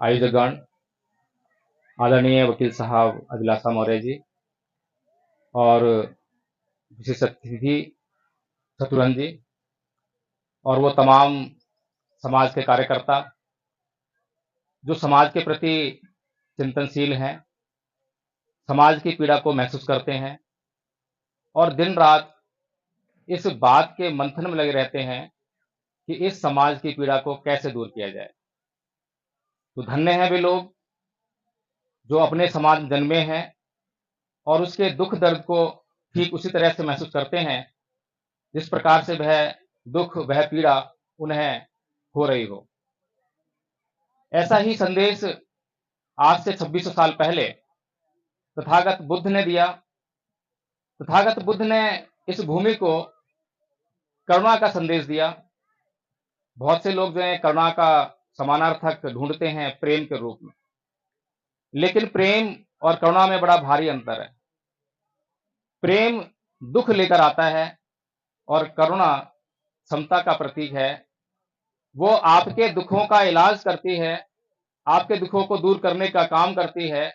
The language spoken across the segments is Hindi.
आयोजकगण, आदरणीय वकील साहब अभिलाषा मौर्य जी और विशेष अतिथि शत्रुघ्न जी और वो तमाम समाज के कार्यकर्ता जो समाज के प्रति चिंतनशील हैं, समाज की पीड़ा को महसूस करते हैं और दिन रात इस बात के मंथन में लगे रहते हैं कि इस समाज की पीड़ा को कैसे दूर किया जाए। तो धन्य हैं वे लोग जो अपने समाज में जन्मे हैं और उसके दुख दर्द को ठीक उसी तरह से महसूस करते हैं जिस प्रकार से वह दुख, वह पीड़ा उन्हें हो रही हो। ऐसा ही संदेश आज से 2600 साल पहले तथागत बुद्ध ने दिया। तथागत बुद्ध ने इस भूमि को करुणा का संदेश दिया। बहुत से लोग जो है करुणा का समानार्थक ढूंढते हैं प्रेम के रूप में, लेकिन प्रेम और करुणा में बड़ा भारी अंतर है। प्रेम दुख लेकर आता है और करुणा समता का प्रतीक है। वो आपके दुखों का इलाज करती है, आपके दुखों को दूर करने का काम करती है,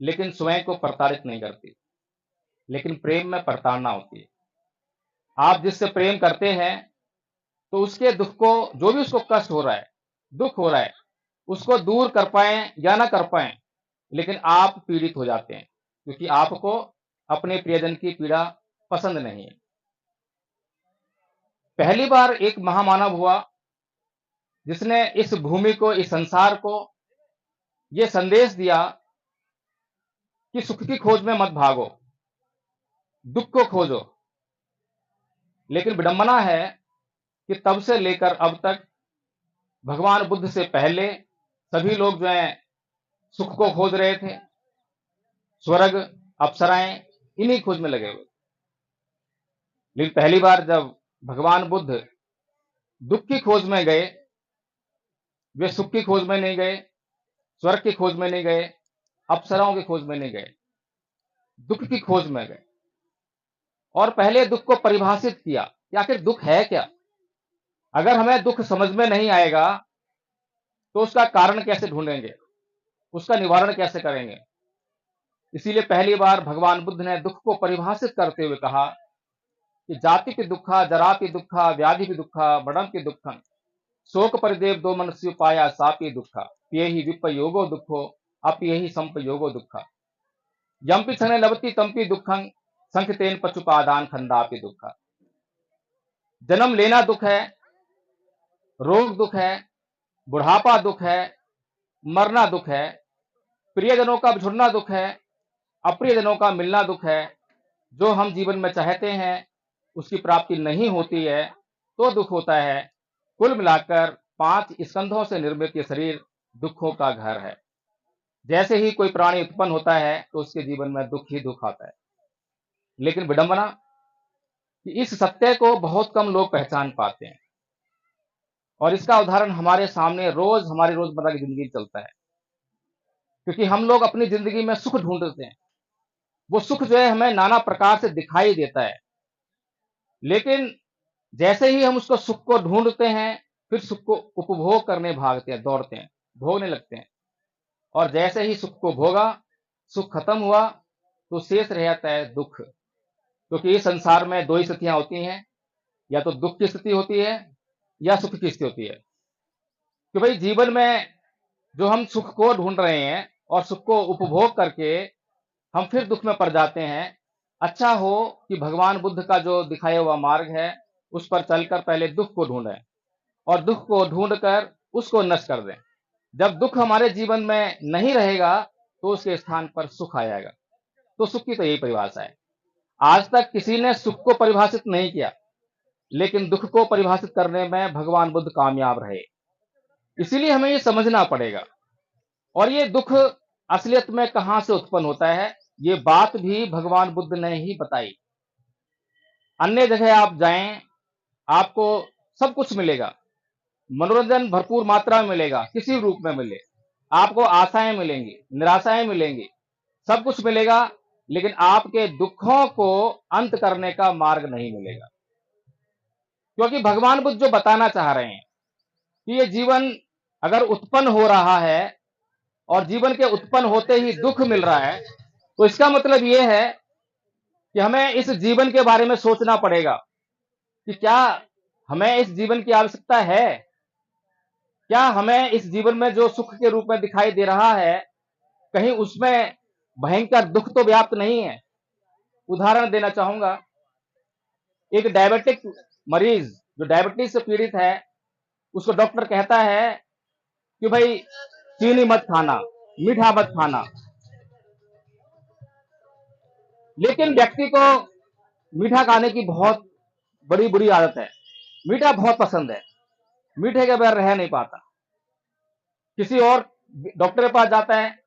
लेकिन स्वयं को प्रताड़ित नहीं करती। लेकिन प्रेम में प्रताड़ना होती है। आप जिससे प्रेम करते हैं तो उसके दुख को, जो भी उसको कष्ट हो रहा है, दुख हो रहा है, उसको दूर कर पाए या ना कर पाए, लेकिन आप पीड़ित हो जाते हैं क्योंकि आपको अपने प्रियजन की पीड़ा पसंद नहीं है। पहली बार एक महामानव हुआ जिसने इस भूमि को, इस संसार को यह संदेश दिया कि सुख की खोज में मत भागो, दुख को खोजो। लेकिन विडंबना है कि तब से लेकर अब तक भगवान बुद्ध से पहले सभी लोग जो हैं सुख को खोज रहे थे, स्वर्ग, अप्सराएं, इन्हीं खोज में लगे हुए। लेकिन पहली बार जब भगवान बुद्ध दुख की खोज में गए, वे सुख की खोज में नहीं गए, स्वर्ग की खोज में नहीं गए, अप्सराओं की खोज में नहीं गए, दुख की खोज में गए। और पहले दुख को परिभाषित किया कि आखिर दुख है क्या। अगर हमें दुख समझ में नहीं आएगा तो उसका कारण कैसे ढूंढेंगे, उसका निवारण कैसे करेंगे। इसीलिए पहली बार भगवान बुद्ध ने दुख को परिभाषित करते हुए कहा कि जाति की दुखा, जरा की दुखा, व्याधि की दुखा, मरण की दुखं, शोक परिदेव दो मनुष्य पाया सापी दुखा, ये ही विप योगो दुखो, अप यही संप योगो दुखा, यम्पि क्षणे लवति तंपि दुखं, संखतेन पशुपादान खंडापि दुखा। जन्म लेना दुख है, रोग दुख है, बुढ़ापा दुख है, मरना दुख है, प्रियजनों का बिछुड़ना दुख है, अप्रियजनों का मिलना दुख है। जो हम जीवन में चाहते हैं उसकी प्राप्ति नहीं होती है तो दुख होता है। कुल मिलाकर 5 स्कंधों से निर्मित ये शरीर दुखों का घर है। जैसे ही कोई प्राणी उत्पन्न होता है तो उसके जीवन में दुख ही दुख आता है। लेकिन विडंबना कि इस सत्य को बहुत कम लोग पहचान पाते हैं और इसका उदाहरण हमारे सामने रोज हमारी रोजमर्रा की जिंदगी चलता है। क्योंकि हम लोग अपनी जिंदगी में सुख ढूंढते हैं, वो सुख जो है हमें नाना प्रकार से दिखाई देता है, लेकिन जैसे ही हम उसको सुख को ढूंढते हैं फिर सुख को उपभोग करने भागते हैं, दौड़ते हैं, भोगने लगते हैं। और जैसे ही सुख को भोगा, सुख खत्म हुआ तो शेष रह जाता है दुख। क्योंकि इस संसार में 2 ही स्थितियां होती हैं, या तो दुख की स्थिति होती है या सुख की स्थिति होती है। कि भाई जीवन में जो हम सुख को ढूंढ रहे हैं और सुख को उपभोग करके हम फिर दुख में पड़ जाते हैं। अच्छा हो कि भगवान बुद्ध का जो दिखाया हुआ मार्ग है उस पर चलकर पहले दुख को ढूंढें और दुख को ढूंढकर उसको नष्ट कर दें। जब दुख हमारे जीवन में नहीं रहेगा तो उसके स्थान पर सुख आ जाएगा। तो सुख की तो यही परिभाषा है। आज तक किसी ने सुख को परिभाषित नहीं किया, लेकिन दुख को परिभाषित करने में भगवान बुद्ध कामयाब रहे। इसीलिए हमें ये समझना पड़ेगा। और ये दुख असलियत में कहां से उत्पन्न होता है, ये बात भी भगवान बुद्ध ने ही बताई। अन्य जगह आप जाएं, आपको सब कुछ मिलेगा, मनोरंजन भरपूर मात्रा में मिलेगा, किसी रूप में मिले, आपको आशाएं मिलेंगी, निराशाएं मिलेंगी, सब कुछ मिलेगा, लेकिन आपके दुखों को अंत करने का मार्ग नहीं मिलेगा। क्योंकि भगवान बुद्ध जो बताना चाह रहे हैं कि ये जीवन अगर उत्पन्न हो रहा है और जीवन के उत्पन्न होते ही दुख मिल रहा है, तो इसका मतलब ये है कि हमें इस जीवन के बारे में सोचना पड़ेगा कि क्या हमें इस जीवन की आवश्यकता है? क्या हमें इस जीवन में जो सुख के रूप में दिखाई दे रहा है, कहीं उसमें भयंकर दुख तो व्याप्त नहीं है? उदाहरण देना चाहूंगा, एक डायबिटिक मरीज जो डायबिटीज से पीड़ित है, उसको डॉक्टर कहता है कि भाई चीनी मत खाना, मीठा मत खाना, लेकिन व्यक्ति को मीठा खाने की बहुत बड़ी बुरी आदत है। मीठा बहुत पसंद है, मीठे के बगैर रह नहीं पाता। किसी और डॉक्टर के पास जाता है,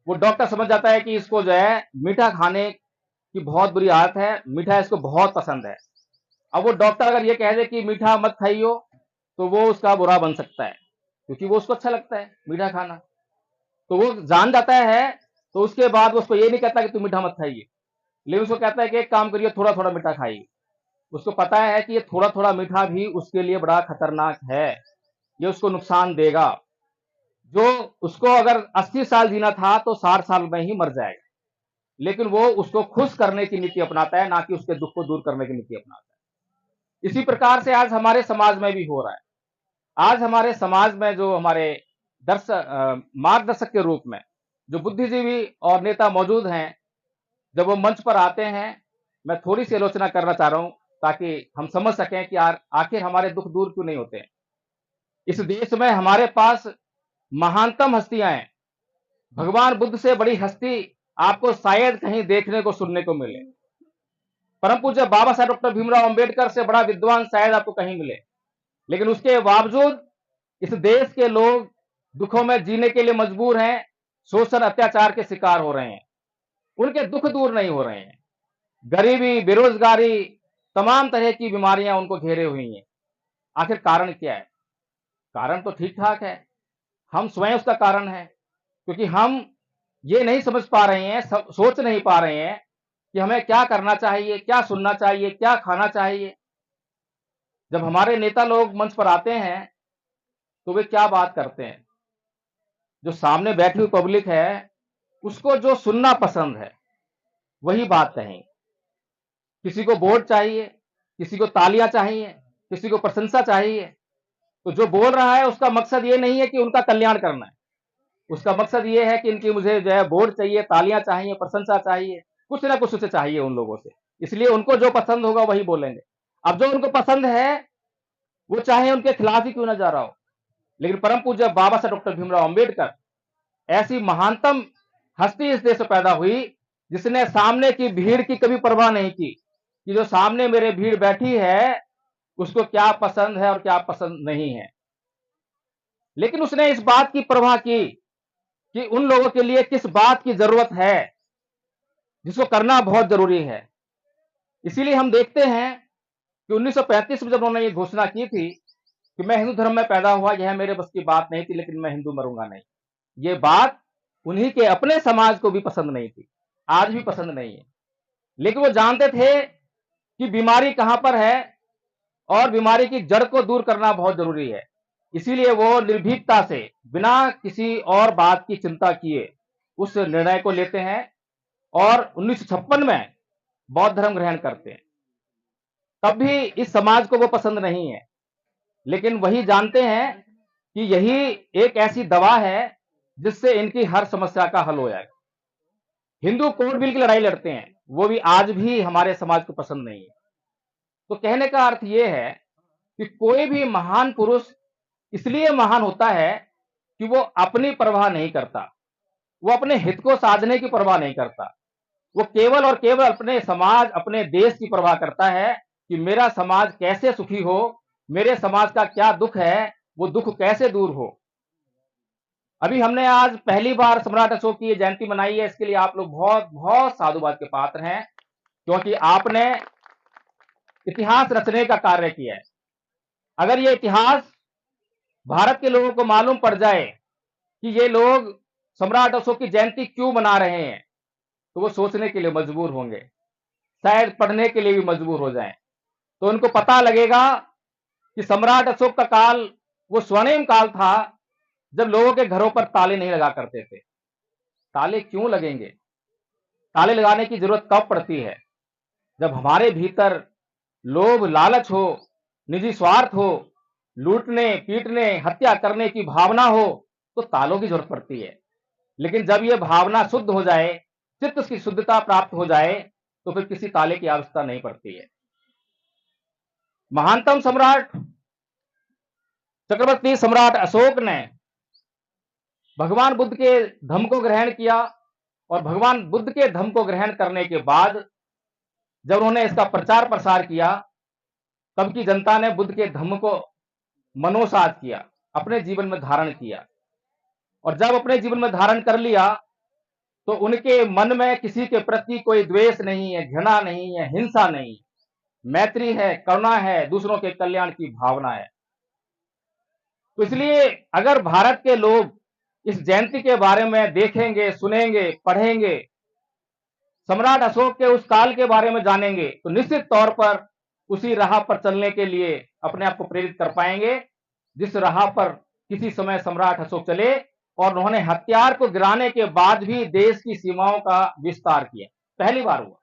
वो डॉक्टर समझ जाता है कि इसको जो है मीठा खाने की बहुत बुरी आदत है, मीठा इसको बहुत पसंद है। अब वो डॉक्टर अगर ये कह दे कि मीठा मत खाइयो, तो वो उसका बुरा बन सकता है, क्योंकि वो उसको अच्छा लगता है मीठा खाना। तो वो जान जाता है, तो उसके बाद वो उसको ये नहीं कहता कि तू मीठा मत खाइए, लेकिन उसको कहता है कि एक काम करिए, थोड़ा थोड़ा मीठा खाइए। उसको पता है कि ये थोड़ा थोड़ा मीठा भी उसके लिए बड़ा खतरनाक है, ये उसको नुकसान देगा। जो उसको अगर 80 साल जीना था तो 60 साल में ही मर जाएगा, लेकिन वो उसको खुश करने की नीति अपनाता है, ना कि उसके दुख को दूर करने की नीति अपनाता है। इसी प्रकार से आज हमारे समाज में भी हो रहा है। आज हमारे समाज में जो हमारे मार्गदर्शक के रूप में जो बुद्धिजीवी और नेता मौजूद हैं, जब वो मंच पर आते हैं, मैं थोड़ी सी आलोचना करना चाह रहा हूं ताकि हम समझ सकें कि यार आखिर हमारे दुख दूर क्यों नहीं होते हैं। इस देश में हमारे पास महानतम हस्तियां हैं। भगवान बुद्ध से बड़ी हस्ती आपको शायद कहीं देखने को सुनने को मिले। परम पूज्य बाबा साहब डॉक्टर भीमराव अंबेडकर से बड़ा विद्वान शायद आपको कहीं मिले, लेकिन उसके बावजूद इस देश के लोग दुखों में जीने के लिए मजबूर हैं, शोषण अत्याचार के शिकार हो रहे हैं, उनके दुख दूर नहीं हो रहे हैं। गरीबी, बेरोजगारी, तमाम तरह की बीमारियां उनको घेरे हुई हैं। आखिर कारण क्या है? कारण तो ठीक ठाक है, हम स्वयं उसका कारण है, क्योंकि हम ये नहीं समझ पा रहे हैं, सोच नहीं पा रहे हैं कि हमें क्या करना चाहिए, क्या सुनना चाहिए, क्या खाना चाहिए। जब हमारे नेता लोग मंच पर आते हैं तो वे क्या बात करते हैं? जो सामने बैठी हुई पब्लिक है, उसको जो सुनना पसंद है वही बात कहें। किसी को वोट चाहिए, किसी को तालियां चाहिए, किसी को प्रशंसा चाहिए। तो जो बोल रहा है उसका मकसद ये नहीं है कि उनका कल्याण करना है, उसका मकसद ये है कि इनकी मुझे जो है वोट चाहिए, तालियां चाहिए, प्रशंसा चाहिए, कुछ ना कुछ उसे चाहिए उन लोगों से। इसलिए उनको जो पसंद होगा वही बोलेंगे। अब जो उनको पसंद है वो चाहे उनके खिलाफ ही क्यों ना जा रहा हो, लेकिन परम पूज्य बाबा साहब डॉक्टर भीमराव अंबेडकर ऐसी महानतम हस्ती इस देश में पैदा हुई, जिसने सामने की भीड़ की कभी परवाह नहीं की कि जो सामने मेरे भीड़ बैठी है उसको क्या पसंद है और क्या पसंद नहीं है। लेकिन उसने इस बात की परवाह की कि उन लोगों के लिए किस बात की जरूरत है, जिसको करना बहुत जरूरी है। इसीलिए हम देखते हैं कि 1935 में जब उन्होंने ये घोषणा की थी कि मैं हिंदू धर्म में पैदा हुआ, यह मेरे बस की बात नहीं थी, लेकिन मैं हिंदू मरूंगा नहीं। ये बात उन्हीं के अपने समाज को भी पसंद नहीं थी, आज भी पसंद नहीं है। लेकिन वो जानते थे कि बीमारी कहां पर है और बीमारी की जड़ को दूर करना बहुत जरूरी है। इसीलिए वो निर्भीकता से, बिना किसी और बात की चिंता किए उस निर्णय को लेते हैं और 1956 में बौद्ध धर्म ग्रहण करते हैं। तब भी इस समाज को वो पसंद नहीं है, लेकिन वही जानते हैं कि यही एक ऐसी दवा है जिससे इनकी हर समस्या का हल हो जाएगा। हिंदू कोड बिल की लड़ाई लड़ते हैं, वो भी आज भी हमारे समाज को पसंद नहीं है। तो कहने का अर्थ यह है कि कोई भी महान पुरुष इसलिए महान होता है कि वो अपनी परवाह नहीं करता, वो अपने हित को साधने की परवाह नहीं करता, वो केवल और केवल अपने समाज, अपने देश की परवाह करता है कि मेरा समाज कैसे सुखी हो, मेरे समाज का क्या दुख है, वो दुख कैसे दूर हो। अभी हमने आज पहली बार सम्राट अशोक की जयंती मनाई है, इसके लिए आप लोग बहुत बहुत साधुवाद के पात्र हैं, क्योंकि आपने इतिहास रचने का कार्य किया है। अगर ये इतिहास भारत के लोगों को मालूम पड़ जाए कि ये लोग सम्राट अशोक की जयंती क्यों मना रहे हैं, तो वो सोचने के लिए मजबूर होंगे, शायद पढ़ने के लिए भी मजबूर हो जाएं। तो उनको पता लगेगा कि सम्राट अशोक का काल वो स्वर्णिम काल था, जब लोगों के घरों पर ताले नहीं लगा करते थे। ताले क्यों लगेंगे? ताले लगाने की जरूरत कब पड़ती है? जब हमारे भीतर लोभ, लालच हो, निजी स्वार्थ हो, लूटने, पीटने, हत्या करने की भावना हो, तो तालों की जरूरत पड़ती है। लेकिन जब यह भावना शुद्ध हो जाए, चित्त की शुद्धता प्राप्त हो जाए, तो फिर किसी ताले की आवश्यकता नहीं पड़ती है। महानतम सम्राट, चक्रवर्ती सम्राट अशोक ने भगवान बुद्ध के धम्म को ग्रहण किया, और भगवान बुद्ध के धम्म को ग्रहण करने के बाद जब उन्होंने इसका प्रचार प्रसार किया, तब की जनता ने बुद्ध के धम्म को मनोसात किया, अपने जीवन में धारण किया। और जब अपने जीवन में धारण कर लिया, तो उनके मन में किसी के प्रति कोई द्वेष नहीं है, घृणा नहीं है, हिंसा नहीं, मैत्री है, करुणा है, दूसरों के कल्याण की भावना है। तो इसलिए अगर भारत के लोग इस जयंती के बारे में देखेंगे, सुनेंगे, पढ़ेंगे, सम्राट अशोक के उस काल के बारे में जानेंगे, तो निश्चित तौर पर उसी राह पर चलने के लिए अपने आप को प्रेरित कर पाएंगे, जिस राह पर किसी समय सम्राट अशोक चले, और उन्होंने हथियार को गिराने के बाद भी देश की सीमाओं का विस्तार किया। पहली बार हुआ,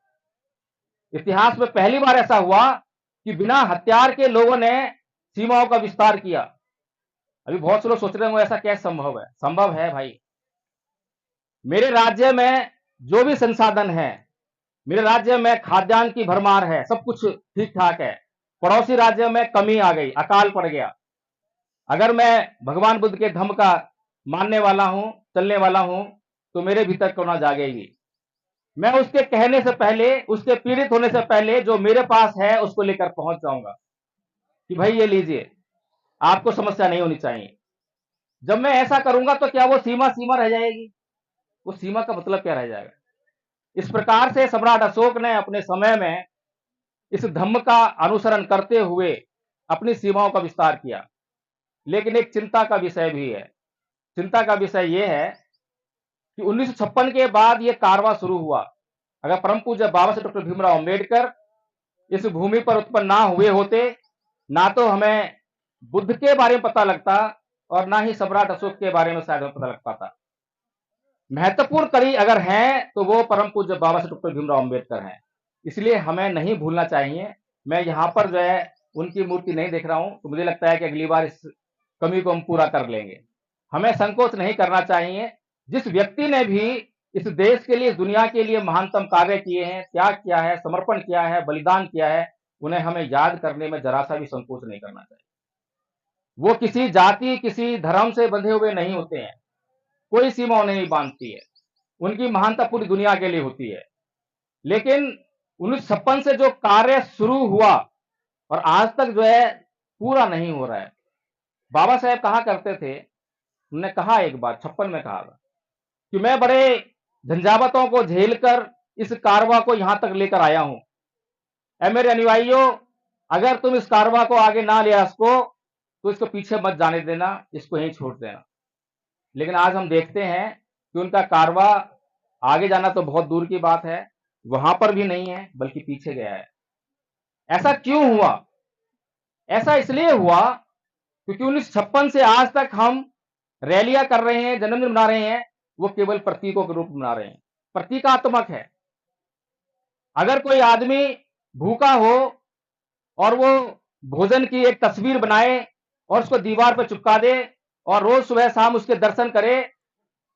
इतिहास में पहली बार ऐसा हुआ कि बिना हथियार के लोगों ने सीमाओं का विस्तार किया। अभी बहुत से लोग सोच रहे होंगे ऐसा कैसे संभव है? संभव है भाई। मेरे राज्य में जो भी संसाधन है, मेरे राज्य में खाद्यान्न की भरमार है, सब कुछ ठीक ठाक है। पड़ोसी राज्य में कमी आ गई, अकाल पड़ गया। अगर मैं भगवान बुद्ध के धम्म का मानने वाला हूं, चलने वाला हूं, तो मेरे भीतर करुणा जागेगी। मैं उसके कहने से पहले, उसके पीड़ित होने से पहले जो मेरे पास है उसको लेकर पहुंच जाऊंगा कि भाई ये लीजिए, आपको समस्या नहीं होनी चाहिए। जब मैं ऐसा करूंगा तो क्या वो सीमा सीमा रह जाएगी? वो सीमा का मतलब क्या रह जाएगा? इस प्रकार से सम्राट अशोक ने अपने समय में इस धम्म का अनुसरण करते हुए अपनी सीमाओं का विस्तार किया। लेकिन एक चिंता का विषय भी है। चिंता का विषय यह है कि 1956 के बाद यह कारवां शुरू हुआ। अगर परम पूज्य बाबा साहेब डॉक्टर भीमराव अंबेडकर इस भूमि पर उत्पन्न ना हुए होते, ना तो हमें बुद्ध के बारे में पता लगता, और ना ही सम्राट अशोक के बारे में शायद पता लग पाता। महत्वपूर्ण कड़ी अगर हैं तो वो परम पूज्य बाबा साहेब डॉक्टर भीमराव अंबेडकर हैं। इसलिए हमें नहीं भूलना चाहिए। मैं यहां पर जो है उनकी मूर्ति नहीं देख रहा हूं, तो मुझे लगता है कि अगली बार इस कमी को हम पूरा कर लेंगे। हमें संकोच नहीं करना चाहिए। जिस व्यक्ति ने भी इस देश के लिए, इस दुनिया के लिए महानतम कार्य किए हैं, त्याग किया है, समर्पण किया है, बलिदान किया है, उन्हें हमें याद करने में जरा सा भी संकोच नहीं करना चाहिए। वो किसी जाति, किसी धर्म से बंधे हुए नहीं होते हैं, कोई सीमा नहीं बांधती है। उनकी महानता पूरी दुनिया के लिए होती है। लेकिन 1956 से जो कार्य शुरू हुआ और आज तक जो है पूरा नहीं हो रहा है। बाबा साहेब कहा करते थे, उन्होंने कहा एक बार 56 में कहा था कि मैं बड़े झंझावतों को झेलकर इस कारवां को यहां तक लेकर आया हूं। ऐ मेरे अनुयायियों, अगर तुम इस कारवां को आगे ना ले सको तो इसको पीछे मत जाने देना, इसको यहीं छोड़ देना। लेकिन आज हम देखते हैं कि उनका कारवां आगे जाना तो बहुत दूर की बात है, वहां पर भी नहीं है, बल्कि पीछे गया है। ऐसा क्यों हुआ? ऐसा इसलिए हुआ क्योंकि 1956 से आज तक हम रैलियां कर रहे हैं, जन्मदिन मना रहे हैं, वो केवल प्रतीकों के रूप में मना रहे हैं। प्रतीकात्मक है। अगर कोई आदमी भूखा हो और वो भोजन की एक तस्वीर बनाए और उसको दीवार पर चिपका दे और रोज सुबह शाम उसके दर्शन करे,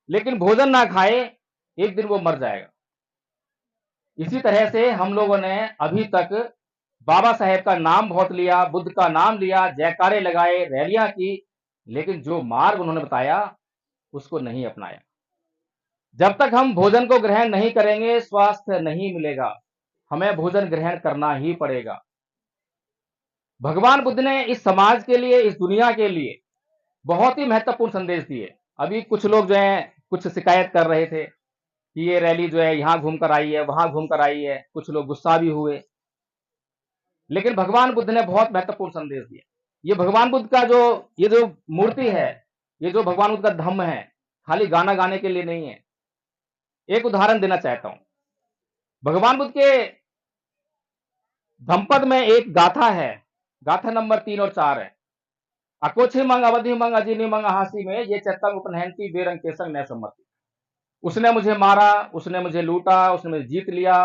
लेकिन भोजन ना खाए, एक दिन वो मर जाएगा। इसी तरह से हम लोगों ने अभी तक बाबा साहेब का नाम बहुत लिया, बुद्ध का नाम लिया, जयकारे लगाए, रैलियां की, लेकिन जो मार्ग उन्होंने बताया उसको नहीं अपनाया। जब तक हम भोजन को ग्रहण नहीं करेंगे, स्वास्थ्य नहीं मिलेगा। हमें भोजन ग्रहण करना ही पड़ेगा। भगवान बुद्ध ने इस समाज के लिए, इस दुनिया के लिए बहुत ही महत्वपूर्ण संदेश दिए। अभी कुछ लोग जो है कुछ शिकायत कर रहे थे कि ये रैली जो है यहां घूमकर आई है, वहां घूमकर आई है। कुछ लोग गुस्सा भी हुए, लेकिन भगवान बुद्ध ने बहुत महत्वपूर्ण संदेश दिया। ये भगवान बुद्ध का ये जो मूर्ति है, ये जो भगवान बुद्ध का धम्म है, खाली गाना गाने के लिए नहीं है। एक उदाहरण देना चाहता हूं। भगवान बुद्ध के धम्मपद में एक गाथा है, गाथा नंबर 3 और 4 है। अकोछि मंग अवधि मंग अजिनी मंग हासी में ये चेतंग उपनहंती बेरंग केसंग न सम्मति। उसने मुझे मारा, उसने मुझे लूटा, उसने मुझे जीत लिया।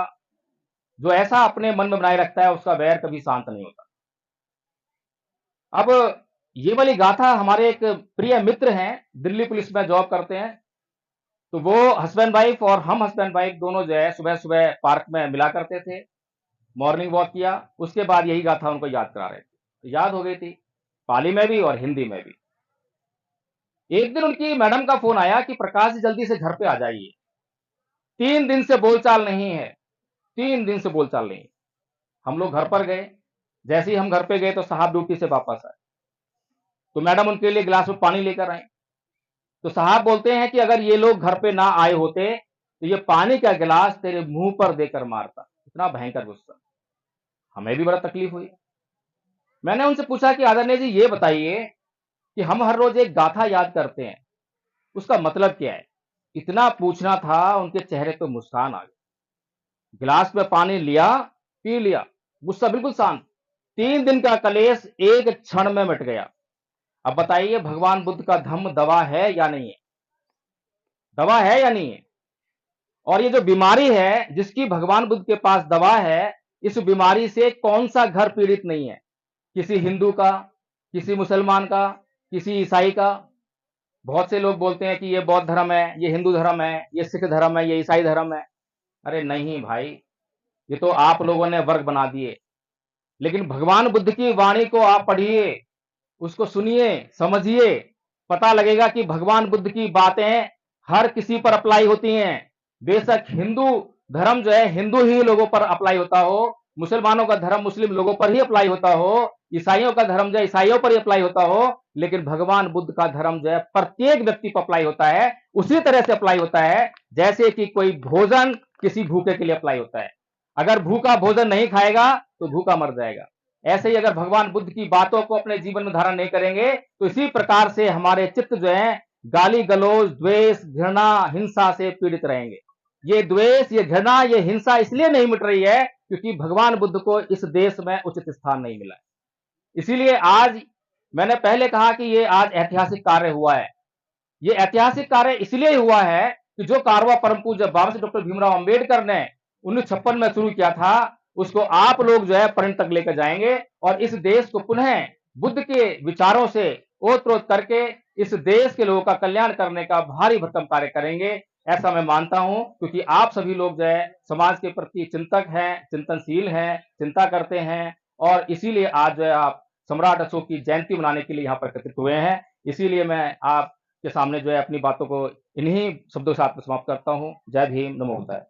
जो ऐसा अपने मन में बनाए रखता है उसका वैर कभी शांत नहीं होता। अब ये वाली गाथा हमारे एक प्रिय मित्र हैं, दिल्ली पुलिस में जॉब करते हैं। तो वो हस्बैंड वाइफ और हम हस्बैंड वाइफ दोनों जो है सुबह सुबह पार्क में मिला करते थे, मॉर्निंग वॉक किया, उसके बाद यही गाथा उनको याद करा रहे थे। तो याद हो गई थी, पाली में भी और हिंदी में भी। एक दिन उनकी मैडम का फोन आया कि प्रकाश जी जल्दी से घर पे आ जाइए, 3 दिन से बोलचाल नहीं है, 3 दिन से बोलचाल नहीं। हम लोग घर पर गए, जैसे ही हम घर पे गए तो साहब ड्यूटी से वापस आए। तो मैडम उनके लिए गिलास में पानी लेकर आई। तो साहब बोलते हैं कि अगर ये लोग घर पे ना आए होते तो ये पानी का गिलास तेरे मुंह पर देकर मारता। इतना भयंकर गुस्सा। हमें भी बड़ा तकलीफ हुई। मैंने उनसे पूछा कि आदरणीय जी ये बताइए कि हम हर रोज एक गाथा याद करते हैं, उसका मतलब क्या है? इतना पूछना था, उनके चेहरे पे मुस्कान आ गई। गिलास में पानी लिया, पी लिया, गुस्सा बिल्कुल शांत। 3 दिन का कलेश एक क्षण में मिट गया। अब बताइए भगवान बुद्ध का धम्म दवा है या नहीं है? दवा है या नहीं है? और ये जो बीमारी है जिसकी भगवान बुद्ध के पास दवा है, इस बीमारी से कौन सा घर पीड़ित नहीं है? किसी हिंदू का, किसी मुसलमान का, किसी ईसाई का। बहुत से लोग बोलते हैं कि ये बौद्ध धर्म है, ये हिंदू धर्म है, ये सिख धर्म है, ये ईसाई धर्म है। अरे नहीं भाई, ये तो आप लोगों ने वर्ग बना दिए। लेकिन भगवान बुद्ध की वाणी को आप पढ़िए, उसको सुनिए, समझिए, पता लगेगा कि भगवान बुद्ध की बातें हर किसी पर अप्लाई होती हैं। बेशक हिंदू धर्म जो है हिंदू ही लोगों पर अप्लाई होता हो, मुसलमानों का धर्म मुस्लिम लोगों पर ही अप्लाई होता हो, ईसाइयों का धर्म जो है ईसाइयों पर ही अप्लाई होता हो, लेकिन भगवान बुद्ध का धर्म जो है प्रत्येक व्यक्ति पर अप्लाई होता है। उसी तरह से अप्लाई होता है जैसे कि कोई भोजन किसी भूखे के लिए अप्लाई होता है। अगर भूखा भोजन नहीं खाएगा तो भूखा मर जाएगा। ऐसे ही अगर भगवान बुद्ध की बातों को अपने जीवन में धारण नहीं करेंगे तो इसी प्रकार से हमारे चित्त जो है गाली गलौज, द्वेष, घृणा, हिंसा से पीड़ित रहेंगे। ये द्वेष, ये घृणा, ये हिंसा इसलिए नहीं मिट रही है क्योंकि भगवान बुद्ध को इस देश में उचित स्थान नहीं मिला। इसीलिए आज मैंने पहले कहा कि ये आज ऐतिहासिक कार्य हुआ है। ये ऐतिहासिक कार्य इसलिए हुआ है कि जो कारवा परम पूज्य बाबा साहब डॉक्टर भीमराव अंबेडकर ने 1956 में शुरू किया था, उसको आप लोग जो है परिणत तक लेकर जाएंगे और इस देश को पुनः बुद्ध के विचारों से ओत-प्रोत करके इस देश के लोगों का कल्याण करने का भारी भरकम कार्य करेंगे। ऐसा मैं मानता हूं क्योंकि आप सभी लोग जो है समाज के प्रति चिंतक हैं, चिंतनशील हैं, चिंता करते हैं और इसीलिए आज जो है आप सम्राट अशोक की जयंती मनाने के लिए यहाँ पर एकत्रित हुए हैं। इसीलिए मैं आप के सामने जो है अपनी बातों को इन्हीं शब्दों के साथ समाप्त करता हूं। जय भीम, नमो बुद्धाय।